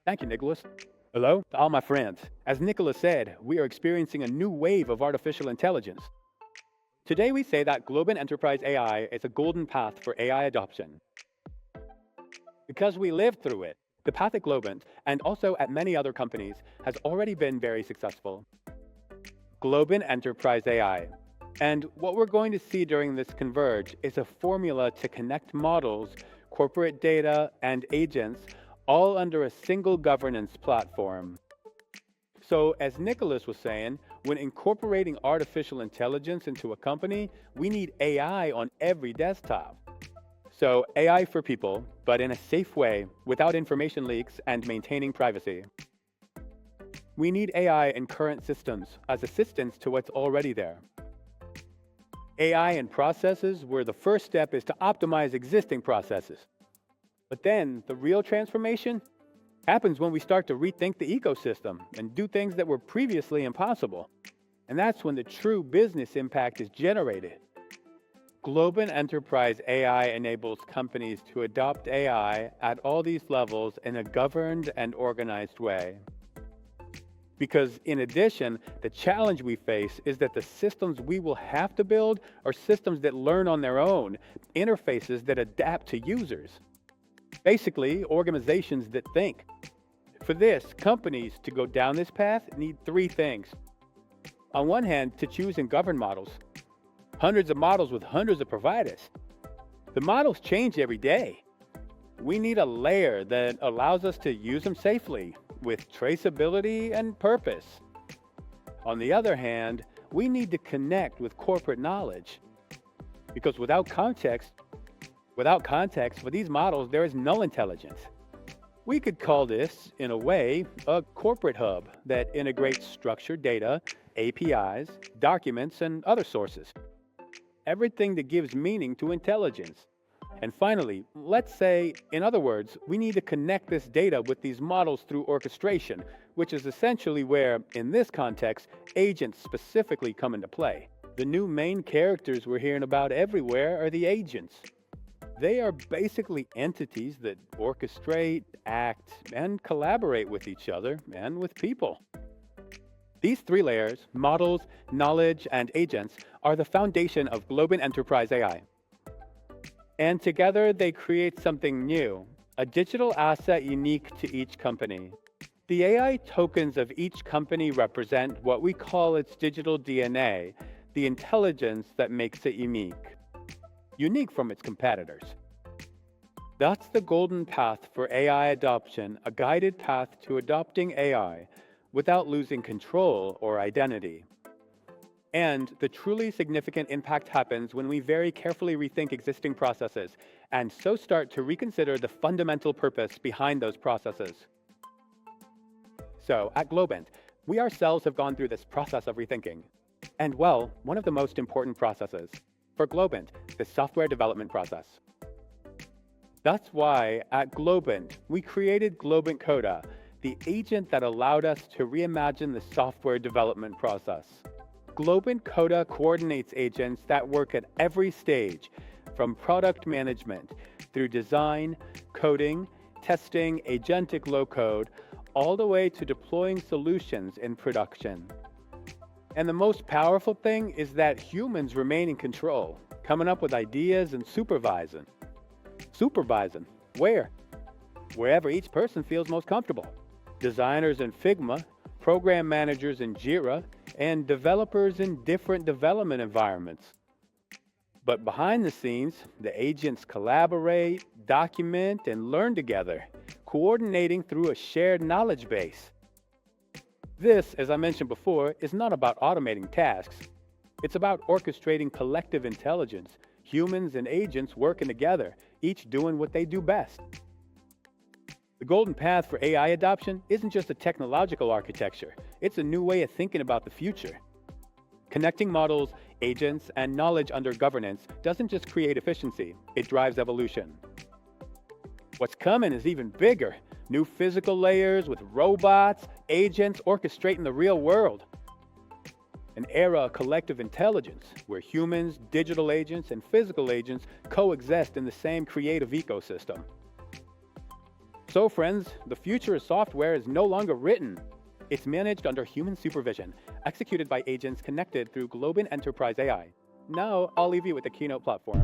Thank you, Nicholas. Hello to all my friends. As Nicholas said, we are experiencing a new wave of artificial intelligence. Today we say that Globant Enterprise AI is a golden path for AI adoption. Because we lived through it, the path at Globant, and also at many other companies, has already been very successful. Globant Enterprise AI. And what we're going to see during this Converge is a formula to connect models, corporate data, and agents all under a single governance platform. So, as Nicholas was saying, when incorporating artificial intelligence into a company, we need AI on every desktop. So, AI for people, but in a safe way, without information leaks and maintaining privacy. We need AI in current systems as assistants to what's already there. AI in processes where the first step is to optimize existing processes. But then the real transformation happens when we start to rethink the ecosystem and do things that were previously impossible. And that's when the true business impact is generated. Globant Enterprise AI enables companies to adopt AI at all these levels in a governed and organized way. Because in addition, the challenge we face is that the systems we will have to build are systems that learn on their own, interfaces that adapt to users. Basically, organizations that think. For this, companies to go down this path need three things. On one hand, to choose and govern models. Hundreds of models with hundreds of providers. The models change every day. We need a layer that allows us to use them safely, with traceability and purpose. On the other hand, we need to connect with corporate knowledge. Because without context for these models, there is no intelligence. We could call this, in a way, a corporate hub that integrates structured data, APIs, documents, and other sources. Everything that gives meaning to intelligence. And finally, let's say, in other words, we need to connect this data with these models through orchestration, which is essentially where, in this context, agents specifically come into play. The new main characters we're hearing about everywhere are the agents. They are basically entities that orchestrate, act, and collaborate with each other and with people. These three layers, models, knowledge, and agents, are the foundation of Globant Enterprise AI. And together they create something new, a digital asset unique to each company. The AI tokens of each company represent what we call its digital DNA, the intelligence that makes it unique. Unique from its competitors. That's the golden path for AI adoption, a guided path to adopting AI without losing control or identity. And the truly significant impact happens when we very carefully rethink existing processes and so start to reconsider the fundamental purpose behind those processes. So, at Globant, we ourselves have gone through this process of rethinking. And well, one of the most important processes. For Globant, the software development process. That's why, at Globant, we created Globant Coda, the agent that allowed us to reimagine the software development process. Globant Coda coordinates agents that work at every stage, from product management, through design, coding, testing, agentic low-code, all the way to deploying solutions in production. And the most powerful thing is that humans remain in control, coming up with ideas and supervising. Supervising? Where? Wherever each person feels most comfortable. Designers in Figma, program managers in Jira, and developers in different development environments. But behind the scenes, the agents collaborate, document, and learn together, coordinating through a shared knowledge base. This, as I mentioned before, is not about automating tasks. It's about orchestrating collective intelligence, humans and agents working together, each doing what they do best. The golden path for AI adoption isn't just a technological architecture, it's a new way of thinking about the future. Connecting models, agents, and knowledge under governance doesn't just create efficiency, it drives evolution. What's coming is even bigger. New physical layers with robots, agents orchestrating the real world. An era of collective intelligence where humans, digital agents, and physical agents coexist in the same creative ecosystem. So friends, the future of software is no longer written. It's managed under human supervision, executed by agents connected through Globant Enterprise AI. Now, I'll leave you with the Keynote platform.